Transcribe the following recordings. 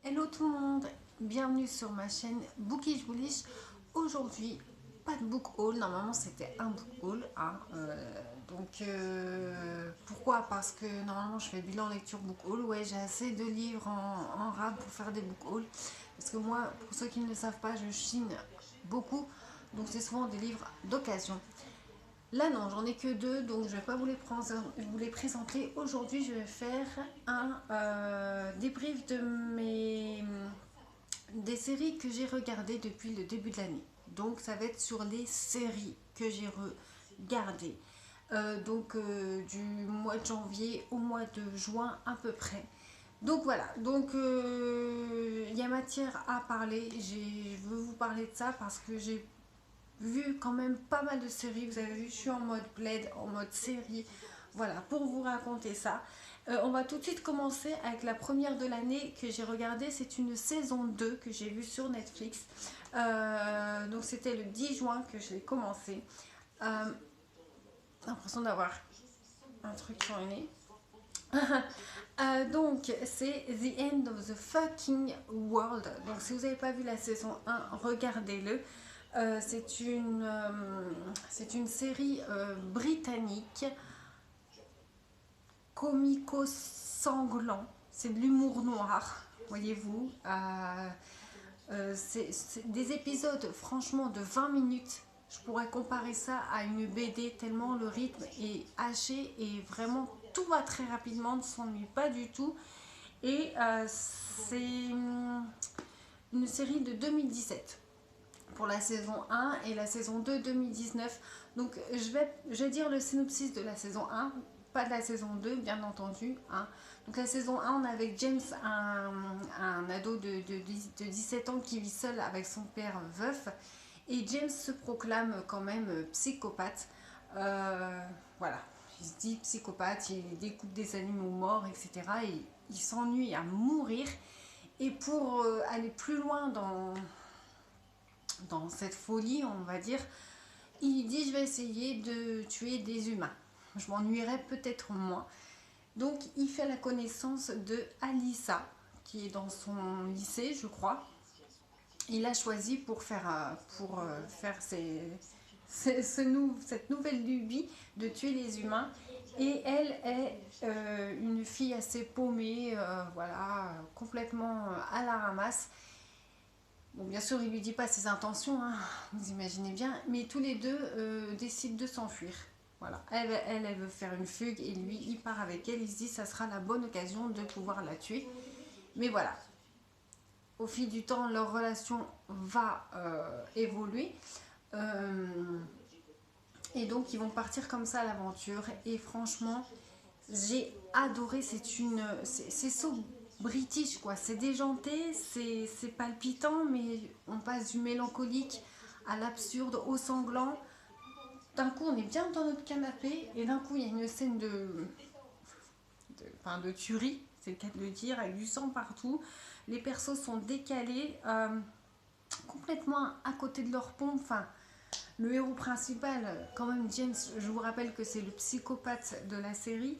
Hello tout le monde, bienvenue sur ma chaîne Bookish Bullish. Aujourd'hui, pas de book haul, normalement c'était un book haul. Pourquoi? Parce que normalement je fais bilan lecture book haul. Ouais, j'ai assez de livres en rab pour faire des book hauls. Parce que moi, pour ceux qui ne le savent pas, je chine beaucoup. Donc c'est souvent des livres d'occasion. Là non, j'en ai que deux, donc je ne vais pas vous les présenter. Aujourd'hui, je vais faire un débrief des séries que j'ai regardées depuis le début de l'année. Donc ça va être sur les séries que j'ai regardées. Du mois de janvier au mois de juin à peu près. Donc voilà, il y a matière à parler. Je veux vous parler de ça parce que j'ai vu quand même pas mal de séries. Vous avez vu, je suis en mode plaid, en mode série. Voilà, pour vous raconter ça. On va tout de suite commencer avec la première de l'année que j'ai regardée. C'est une saison 2 que j'ai vue sur Netflix. Donc c'était le 10 juin que je l'ai commencé. L'impression d'avoir un truc sur le nez. Donc c'est The End of the Fucking World. Donc si vous n'avez pas vu la saison 1, regardez-le. C'est une série britannique, comico-sanglant. C'est de l'humour noir, voyez-vous. C'est des épisodes, franchement, de 20 minutes. Je pourrais comparer ça à une BD tellement le rythme est haché et vraiment tout va très rapidement, ne s'ennuie pas du tout. Et c'est une série de 2017 pour la saison 1 et la saison 2 2019. Donc je vais dire le synopsis de la saison 1, pas de la saison 2 bien entendu. Donc la saison 1, on a avec James un ado de 17 ans qui vit seul avec son père veuf. Et James se proclame quand même psychopathe. Voilà, il se dit psychopathe, il découpe des animaux morts, etc. Et il s'ennuie à mourir. Et pour aller plus loin dans cette folie, on va dire, il dit je vais essayer de tuer des humains. Je m'ennuierai peut-être moins. Donc il fait la connaissance de Alissa, qui est dans son lycée, je crois. Il a choisi pour faire cette nouvelle lubie de tuer les humains. Et elle est une fille assez paumée, voilà, complètement à la ramasse. Bon, bien sûr, il lui dit pas ses intentions, hein, vous imaginez bien, mais tous les deux décident de s'enfuir. Voilà, elle veut faire une fugue et lui, il part avec elle. Il se dit, ça sera la bonne occasion de pouvoir la tuer. Mais voilà, au fil du temps, leur relation va évoluer. Et donc, ils vont partir comme ça à l'aventure. Et franchement, j'ai adoré. C'est so british, quoi. C'est déjanté, c'est palpitant, mais on passe du mélancolique à l'absurde, au sanglant. D'un coup, on est bien dans notre canapé, et d'un coup, il y a une scène de tuerie, c'est le cas de le dire, avec du sang partout. Les persos sont décalés, complètement à côté de leur pompe. Enfin, le héros principal, quand même, James, je vous rappelle que c'est le psychopathe de la série.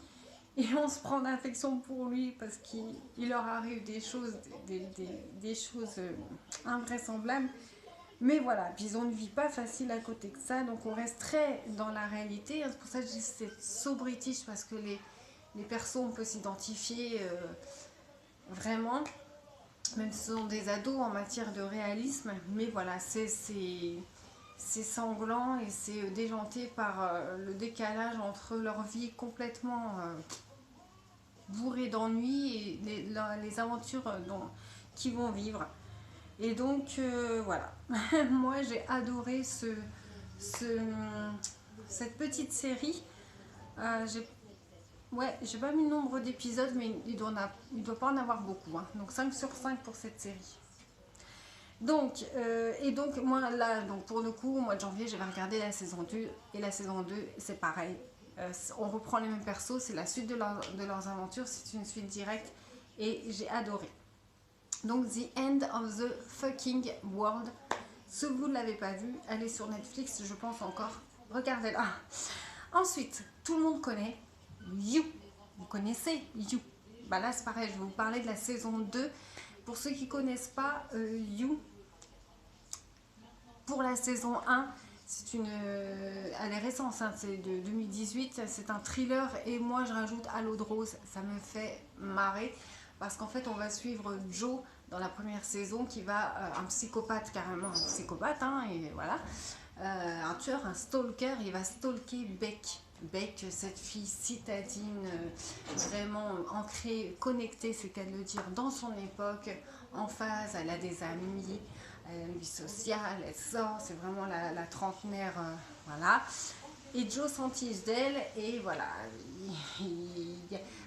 Et on se prend d'affection pour lui parce qu'il leur arrive des choses, des choses invraisemblables. Mais voilà, puis ils ont une vie pas facile à côté que ça, donc on reste très dans la réalité. C'est pour ça que je dis que c'est so british, parce que les persos, on peut s'identifier vraiment, même si ce sont des ados en matière de réalisme. Mais voilà, c'est sanglant et c'est déjanté par le décalage entre leur vie complètement bourrée d'ennuis et les aventures qu'ils vont vivre. Et donc voilà, moi j'ai adoré cette petite série. J'ai pas mis le nombre d'épisodes, mais il doit pas en avoir beaucoup, hein. Donc 5 sur 5 pour cette série. Donc moi là, donc pour le coup, au mois de janvier, j'avais regardé la saison 2, et la saison 2, c'est pareil. On reprend les mêmes persos, c'est la suite de leurs aventures, c'est une suite directe, et j'ai adoré. Donc The End of the Fucking World. Si vous ne l'avez pas vu, allez sur Netflix, je pense encore. Regardez-la. Ensuite, tout le monde connaît You. Vous connaissez You. Bah là, c'est pareil, je vais vous parler de la saison 2. Pour ceux qui ne connaissent pas You, pour la saison 1, c'est elle est récente, hein, c'est de 2018, c'est un thriller et moi je rajoute à l'eau de rose, ça me fait marrer parce qu'en fait on va suivre Joe dans la première saison qui va, un psychopathe, carrément un psychopathe, hein, et voilà, un tueur, un stalker, il va stalker Beck. Beck, cette fille citadine, vraiment ancrée, connectée, c'est qu'à le dire, dans son époque, en phase, elle a des amis, elle a une vie sociale, elle sort, c'est vraiment la trentenaire, voilà. Et Joe s'entiche d'elle, et voilà.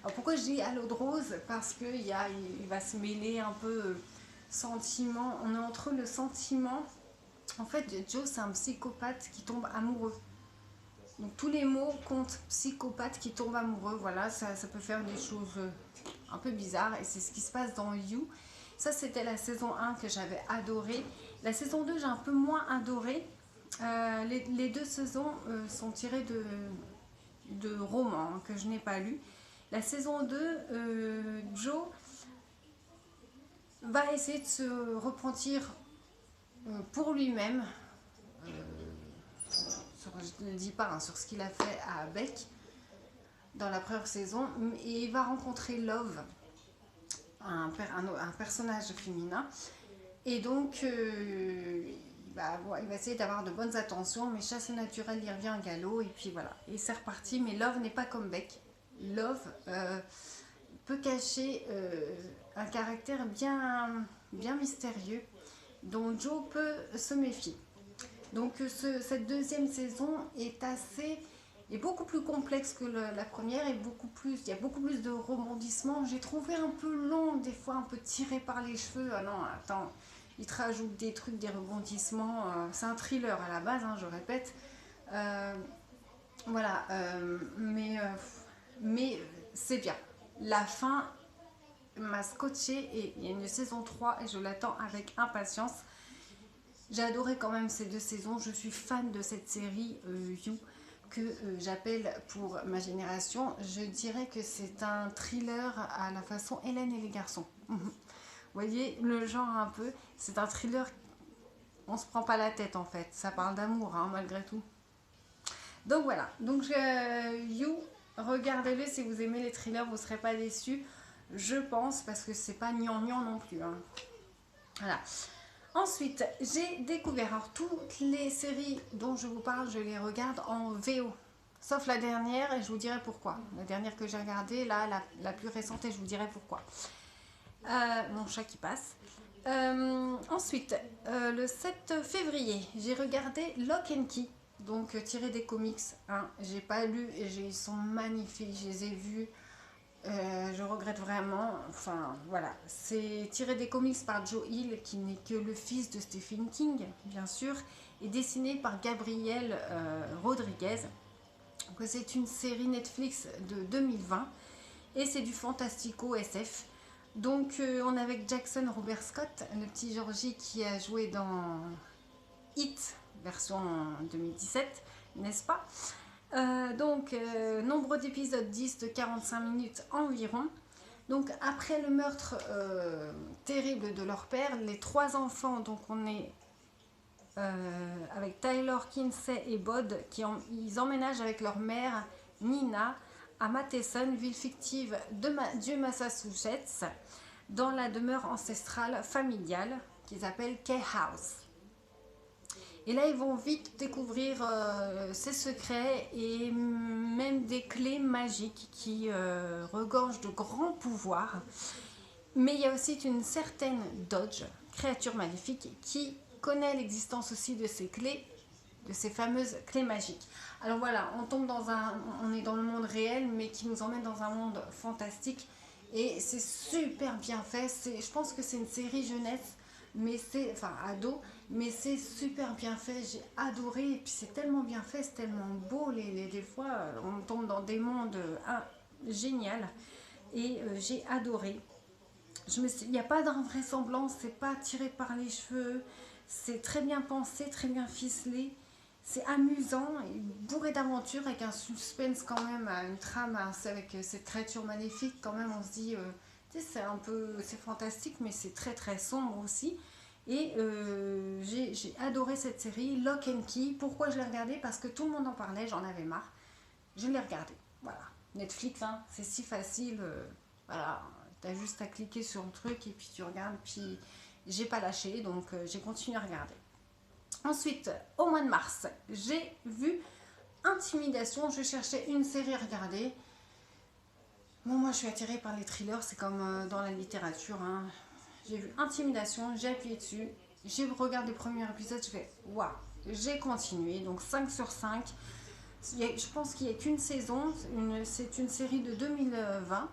Alors pourquoi je dis à l'eau de rose? Parce qu'il va se mêler un peu sentiment, on est entre le sentiment, en fait Joe c'est un psychopathe qui tombe amoureux. Donc tous les mots comptent psychopathe qui tombe amoureux, voilà, ça peut faire des choses un peu bizarres et c'est ce qui se passe dans You. Ça c'était la saison 1 que j'avais adoré. La saison 2 j'ai un peu moins adoré. Les deux saisons sont tirées de romans, hein, que je n'ai pas lus. La saison 2, Joe va essayer de se repentir pour lui-même. Je ne le dis pas, hein, sur ce qu'il a fait à Beck dans la première saison, et il va rencontrer Love, un personnage féminin, et donc il va essayer d'avoir de bonnes attentions, mais chasse naturelle, il revient en galop, et puis voilà, et c'est reparti. Mais Love n'est pas comme Beck. Love peut cacher un caractère bien mystérieux dont Joe peut se méfier. Donc cette deuxième saison est beaucoup plus complexe que la première, et il y a beaucoup plus de rebondissements. J'ai trouvé un peu long, des fois un peu tiré par les cheveux. Ah non, attends, il te rajoute des trucs, des rebondissements. C'est un thriller à la base, hein, je répète. Voilà, mais c'est bien. La fin m'a scotché et il y a une saison 3 et je l'attends avec impatience. J'ai adoré quand même ces deux saisons. Je suis fan de cette série You, que j'appelle pour ma génération. Je dirais que c'est un thriller à la façon Hélène et les garçons. Vous voyez le genre un peu. C'est un thriller, on se prend pas la tête en fait. Ça parle d'amour, hein, malgré tout. Donc voilà. Donc You, regardez-le si vous aimez les thrillers, vous ne serez pas déçus. Je pense, parce que c'est pas gnangnan non plus. Hein. Voilà. Ensuite, j'ai découvert, alors toutes les séries dont je vous parle, je les regarde en VO. Sauf la dernière, et je vous dirai pourquoi. La dernière que j'ai regardée, là, la plus récente, et je vous dirai pourquoi. Mon chat qui passe. Ensuite, le 7 février, j'ai regardé Lock and Key, donc tiré des comics. Hein. J'ai pas lu, et ils sont magnifiques, je les ai vus. Je regrette vraiment, enfin voilà, c'est tiré des comics par Joe Hill, qui n'est que le fils de Stephen King, bien sûr, et dessiné par Gabriel Rodriguez. C'est une série Netflix de 2020 et c'est du fantastico SF. Donc on est avec Jackson Robert Scott, le petit Georgie qui a joué dans Hit version 2017, n'est-ce pas? Nombre d'épisodes 10 de 45 minutes environ. Donc après le meurtre terrible de leur père, les trois enfants, donc on est avec Tyler, Kinsey et Bod, ils emménagent avec leur mère Nina à Matheson, ville fictive du Massachusetts, dans la demeure ancestrale familiale qu'ils appellent Key House. Et là, ils vont vite découvrir ses secrets et même des clés magiques qui regorgent de grands pouvoirs. Mais il y a aussi une certaine Dodge, créature maléfique, qui connaît l'existence aussi de ces clés, de ces fameuses clés magiques. Alors voilà, on est dans le monde réel, mais qui nous emmène dans un monde fantastique. Et c'est super bien fait. Je pense que c'est une série jeunesse, ado, mais c'est super bien fait, j'ai adoré, et puis c'est tellement bien fait, c'est tellement beau, des fois on tombe dans des mondes génial, et j'ai adoré. Il n'y a pas d'invraisemblance, c'est pas tiré par les cheveux, c'est très bien pensé, très bien ficelé, c'est amusant et bourré d'aventures, avec un suspense quand même, une trame avec cette créature maléfique, quand même on se dit Tu sais, c'est fantastique, mais c'est très très sombre aussi. Et j'ai adoré cette série, Lock and Key. Pourquoi je l'ai regardée? Parce que tout le monde en parlait, j'en avais marre. Je l'ai regardée. Voilà. Netflix, hein, c'est si facile. Voilà. T'as juste à cliquer sur un truc et puis tu regardes. Puis j'ai pas lâché, donc j'ai continué à regarder. Ensuite, au mois de mars, j'ai vu Intimidation. Je cherchais une série à regarder. Bon, moi je suis attirée par les thrillers, c'est comme dans la littérature, hein. J'ai vu Intimidation, j'ai appuyé dessus, j'ai regardé le premier épisode, je fais waouh, j'ai continué, donc 5 sur 5. Je pense qu'il n'y a qu'une saison, c'est une série de 2020.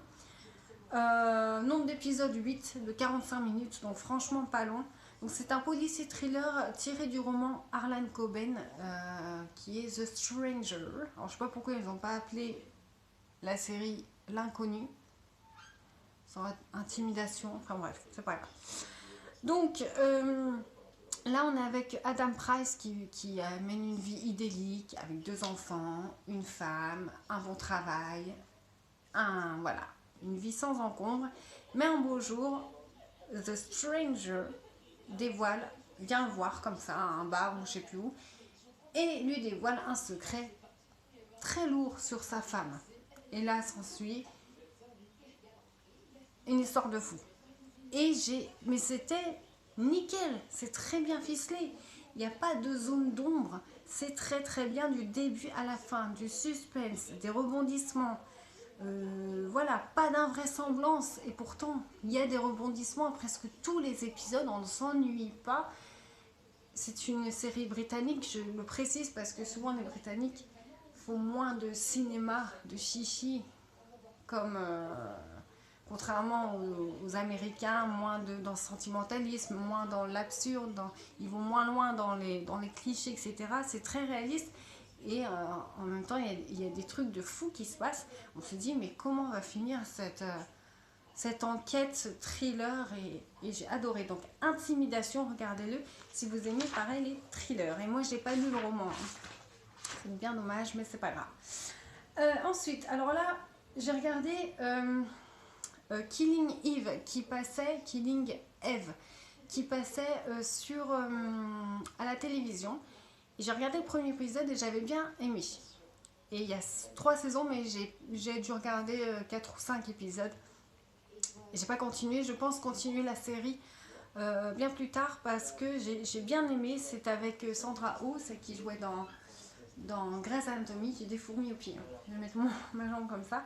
Nombre d'épisodes 8 de 45 minutes, donc franchement pas long. Donc c'est un policier thriller tiré du roman Harlan Coben qui est The Stranger. Alors je sais pas pourquoi ils n'ont pas appelé la série L'inconnu, sans intimidation, enfin bref, c'est pas grave. Donc là on est avec Adam Price qui mène une vie idyllique avec 2 enfants, une femme, un bon travail, voilà, une vie sans encombre. Mais un beau jour, The Stranger vient le voir comme ça à un bar ou je sais plus où, et lui dévoile un secret très lourd sur sa femme. Et là s'ensuit une histoire de fou. Mais c'était nickel, c'est très bien ficelé. Il n'y a pas de zone d'ombre. C'est très très bien du début à la fin, du suspense, des rebondissements. Voilà, pas d'invraisemblance. Et pourtant, il y a des rebondissements à presque tous les épisodes, on ne s'ennuie pas. C'est une série britannique, je le précise parce que souvent les Britanniques font moins de cinéma, de chichi, comme contrairement aux Américains, moins dans le sentimentalisme, moins dans l'absurde, ils vont moins loin dans les clichés, etc. C'est très réaliste et en même temps il y a des trucs de fou qui se passent. On se dit mais comment va finir cette enquête, ce thriller, et j'ai adoré. Donc Intimidation, regardez-le si vous aimez pareil les thrillers. Et moi j'ai pas lu le roman, hein. C'est bien dommage, mais c'est pas grave. Ensuite, alors là, j'ai regardé Killing Eve qui passait à la télévision. Et j'ai regardé le premier épisode et j'avais bien aimé. Et il y a 3 saisons, mais j'ai dû regarder 4 ou 5 épisodes. Et j'ai pas continué. Je pense continuer la série bien plus tard parce que j'ai bien aimé. C'est avec Sandra Oh, celle qui jouait dans Grey's Anatomy. J'ai des fourmis aux pieds, hein. Je vais mettre ma jambe comme ça.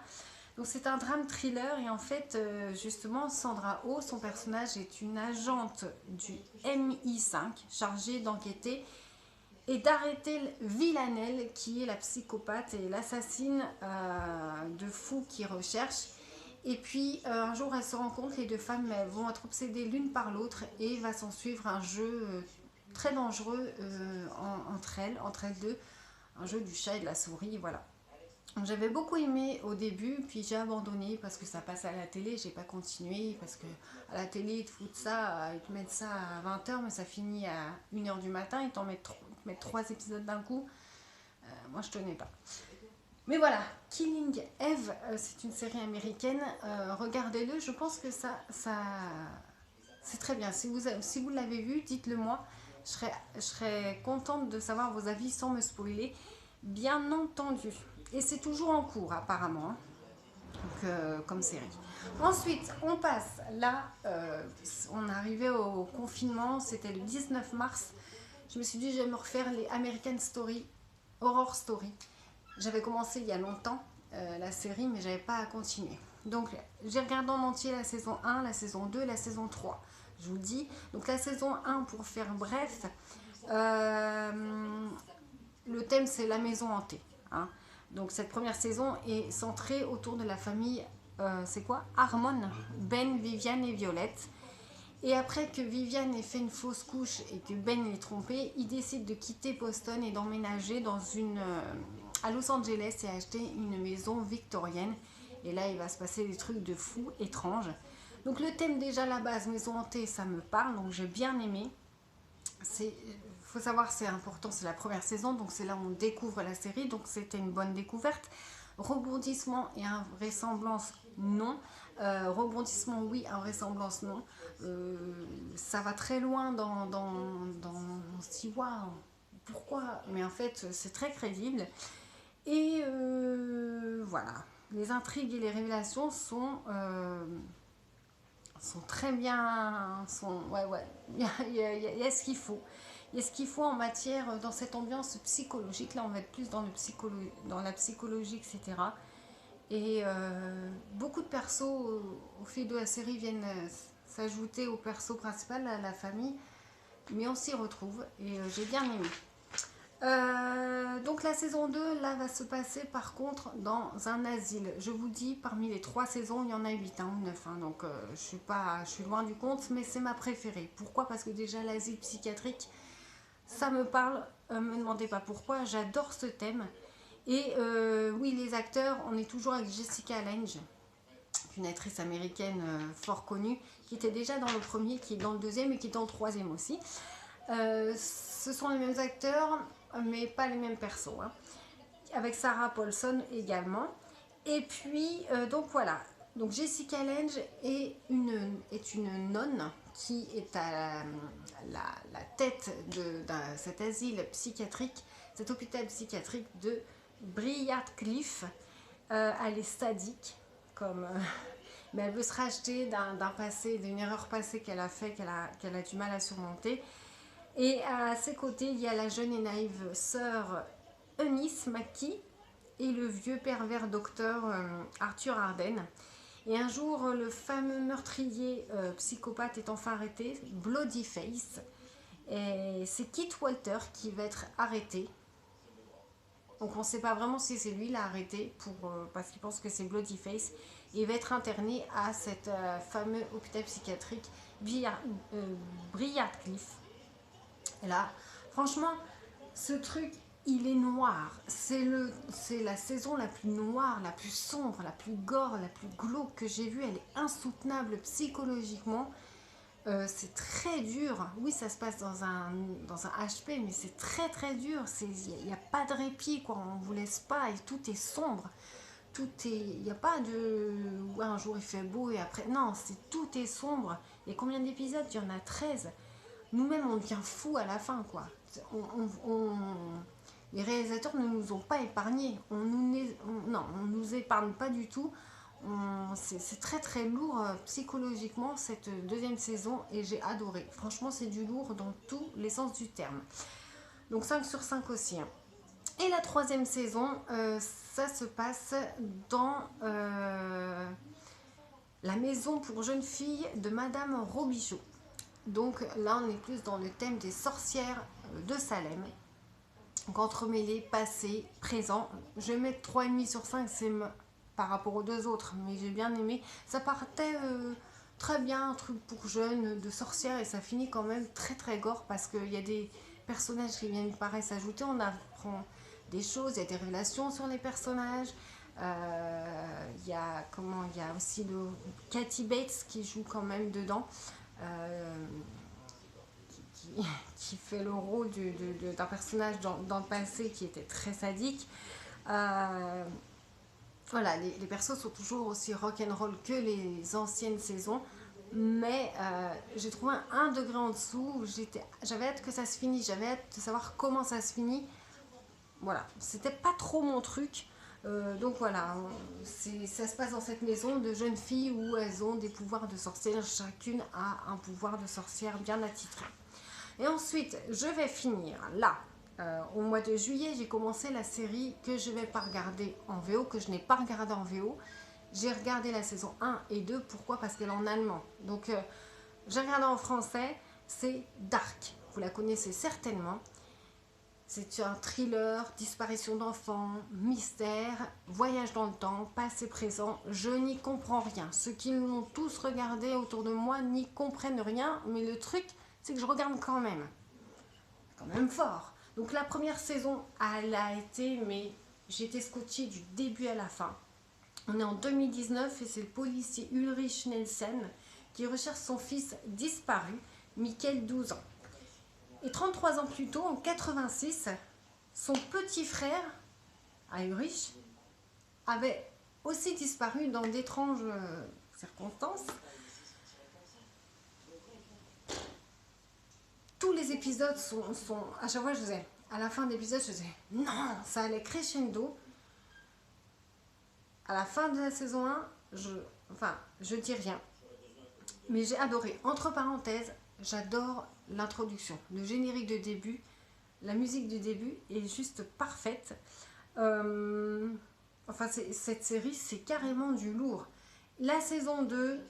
Donc c'est un drame thriller et en fait justement Sandra Oh, son personnage est une agente du MI5 chargée d'enquêter et d'arrêter Villanelle qui est la psychopathe et l'assassine de fous qui recherche. Et puis un jour elles se rencontrent, les 2 femmes elles vont être obsédées l'une par l'autre et va s'en suivre un jeu très dangereux entre elles deux, un jeu du chat et de la souris, voilà. J'avais beaucoup aimé au début, puis j'ai abandonné parce que ça passe à la télé, j'ai pas continué parce que à la télé ils te foutent ça, ils te mettent ça à 20h mais ça finit à 1h du matin, ils t'en mettent 3 épisodes d'un coup. Moi je tenais pas. Mais voilà, Killing Eve, c'est une série américaine, regardez-le, je pense que ça c'est très bien. Si vous l'avez vu, dites-le moi, je serais contente de savoir vos avis sans me spoiler, bien entendu. Et c'est toujours en cours apparemment, hein, donc, comme série. Ensuite, on passe là, on est arrivé au confinement, c'était le 19 mars. Je me suis dit, je vais me refaire les American Story, Horror Story. J'avais commencé il y a longtemps la série, mais j'avais pas à continuer. Donc, j'ai regardé en entier la saison 1, la saison 2, la saison 3. Je vous dis, donc la saison 1, pour faire bref, le thème c'est la maison hantée, hein. Donc cette première saison est centrée autour de la famille, c'est quoi? Harmon, Ben, Viviane et Violette. Et après que Viviane ait fait une fausse couche et que Ben l'ait trompée, il décide de quitter Boston et d'emménager à Los Angeles et acheter une maison victorienne. Et là, il va se passer des trucs de fou, étranges. Donc le thème déjà à la base, maison hantée, ça me parle, donc j'ai bien aimé. Faut savoir, c'est important, c'est la première saison, donc c'est là où on découvre la série, donc c'était une bonne découverte. Rebondissement et invraisemblance, non. Rebondissement, oui, invraisemblance, non. Ça va très loin on se dit, waouh, pourquoi? Mais en fait, c'est très crédible. Et voilà, les intrigues et les révélations sont très bien. Ouais, ouais, il y a ce qu'il faut. Il y a ce qu'il faut en matière, dans cette ambiance psychologique. Là, on va être plus dans la psychologie, etc. Et beaucoup de persos au fil de la série viennent s'ajouter au perso principal, à la famille. Mais on s'y retrouve et j'ai bien aimé. Donc la saison 2, là, va se passer par contre dans un asile. Je vous dis, parmi les 3 saisons, il y en a 8 hein, ou 9. Hein, donc je suis loin du compte, mais c'est ma préférée. Pourquoi? Parce que déjà l'asile psychiatrique, ça me parle. Me demandez pas pourquoi, j'adore ce thème. Et oui, les acteurs, on est toujours avec Jessica Lange, une actrice américaine fort connue, qui était déjà dans le premier, qui est dans le deuxième et qui est dans le troisième aussi. Ce sont les mêmes acteurs, mais pas les mêmes persos. Hein. Avec Sarah Paulson également. Et puis, donc voilà. Donc Jessica Lange est une nonne qui est à la tête de cet asile psychiatrique, cet hôpital psychiatrique de Briarcliff. Elle est sadique, mais elle veut se racheter d'un passé, d'une erreur passée qu'elle a fait, qu'elle a du mal à surmonter. Et à ses côtés, il y a la jeune et naïve sœur Eunice Mackie et le vieux pervers docteur Arthur Arden. Et un jour, le fameux meurtrier psychopathe est enfin arrêté, Bloody Face. Et c'est Kit Walter qui va être arrêté. Donc on ne sait pas vraiment si c'est lui l'a arrêté parce qu'il pense que c'est Bloody Face. Et il va être interné à cet fameux hôpital psychiatrique Briarcliff. Et là, franchement, ce truc, il est noir. C'est la saison la plus noire, la plus sombre, la plus gore, la plus glauque que j'ai vue. Elle est insoutenable psychologiquement. C'est très dur. Oui, ça se passe dans un HP, mais c'est très très dur. Il n'y a pas de répit, quoi. On ne vous laisse pas et tout est sombre. Il n'y a pas de ouais, un jour il fait beau et après. Non, tout est sombre. Et combien d'épisodes? Il y en a 13. Nous-mêmes, on devient fou à la fin, quoi. Les réalisateurs ne nous ont pas épargnés. On nous épargne pas du tout. C'est très très lourd psychologiquement cette deuxième saison et j'ai adoré. Franchement, c'est du lourd dans tous les sens du terme. Donc 5 sur 5 aussi. Hein. Et la troisième saison, ça se passe dans la maison pour jeunes filles de Madame Robichaud. Donc là, on est plus dans le thème des sorcières de Salem. Donc entremêlé, passé, présent. Je vais mettre 3,5 sur 5, c'est par rapport aux 2 autres, mais j'ai bien aimé. Ça partait très bien, un truc pour jeunes, de sorcières, et ça finit quand même très très gore, parce qu'il y a des personnages qui viennent paraître s'ajouter, on apprend des choses, il y a des révélations sur les personnages. Il y a aussi le Kathy Bates qui joue quand même dedans. Qui fait le rôle d'un personnage dans le passé qui était très sadique. Voilà, les persos sont toujours aussi rock'n'roll que les anciennes saisons, mais j'ai trouvé un degré en dessous. J'avais hâte que ça se finisse, j'avais hâte de savoir comment ça se finit. Voilà, c'était pas trop mon truc. Donc voilà, ça se passe dans cette maison de jeunes filles où elles ont des pouvoirs de sorcière. Chacune a un pouvoir de sorcière bien attitré. Et ensuite, je vais finir là. Au mois de juillet, j'ai commencé la série que je ne vais pas regarder en VO, que je n'ai pas regardé en VO. J'ai regardé la saison 1 et 2. Pourquoi? Parce qu'elle est en allemand. Donc, j'ai regardé en français. C'est Dark. Vous la connaissez certainement. C'est un thriller, disparition d'enfants, mystère, voyage dans le temps, passé, présent. Je n'y comprends rien. Ceux qui l'ont tous regardé autour de moi n'y comprennent rien. Mais le truc, c'est que je regarde quand même. Quand même fort. Donc la première saison, elle a été, mais j'étais scotchée du début à la fin. On est en 2019 et c'est le policier Ulrich Nelsen qui recherche son fils disparu, Michael, 12 ans. Et 33 ans plus tôt, en 86, son petit frère, Ulrich, avait aussi disparu dans d'étranges circonstances. Tous les épisodes sont à chaque fois je disais, à la fin de l'épisode je disais non, ça allait crescendo. À la fin de la saison 1, je dis rien, mais j'ai adoré. Entre parenthèses, j'adore l'introduction, le générique de début, la musique du début est juste parfaite. Cette série, c'est carrément du lourd. La saison 2,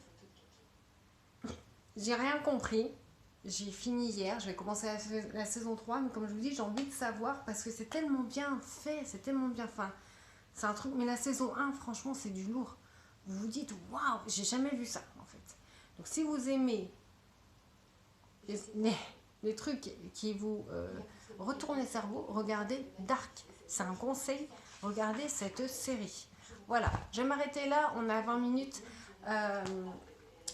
j'ai rien compris. J'ai fini hier, je vais commencer la saison 3, mais comme je vous dis, j'ai envie de savoir parce que c'est tellement bien fait, c'est tellement bien fin. C'est un truc, mais la saison 1, franchement, c'est du lourd. Vous vous dites, waouh, j'ai jamais vu ça, en fait. Donc, si vous aimez les trucs qui vous retournent le cerveau, regardez Dark. C'est un conseil, regardez cette série. Voilà, je vais m'arrêter là, on a 20 minutes.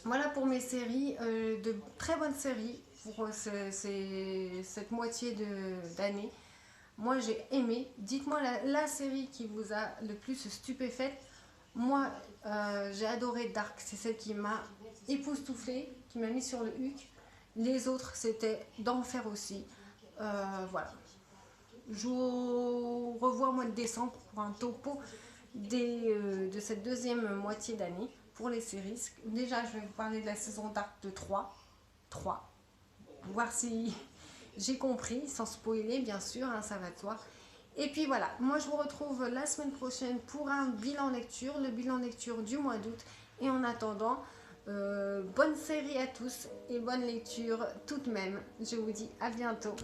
Voilà pour mes séries, de très bonnes séries pour cette moitié d'année. Moi j'ai aimé, dites-moi la série qui vous a le plus stupéfaite. Moi j'ai adoré Dark, c'est celle qui m'a époustouflée, qui m'a mis sur le huc. Les autres c'était d'enfer aussi. Voilà. Je vous revois au mois de décembre pour un topo de cette deuxième moitié d'année. Pour les séries, déjà je vais vous parler de la saison Dark de 3, voir si j'ai compris, sans spoiler bien sûr, hein, ça va de soi. Et puis voilà, moi je vous retrouve la semaine prochaine pour un bilan lecture, le bilan lecture du mois d'août. Et en attendant, bonne série à tous et bonne lecture tout de même. Je vous dis à bientôt.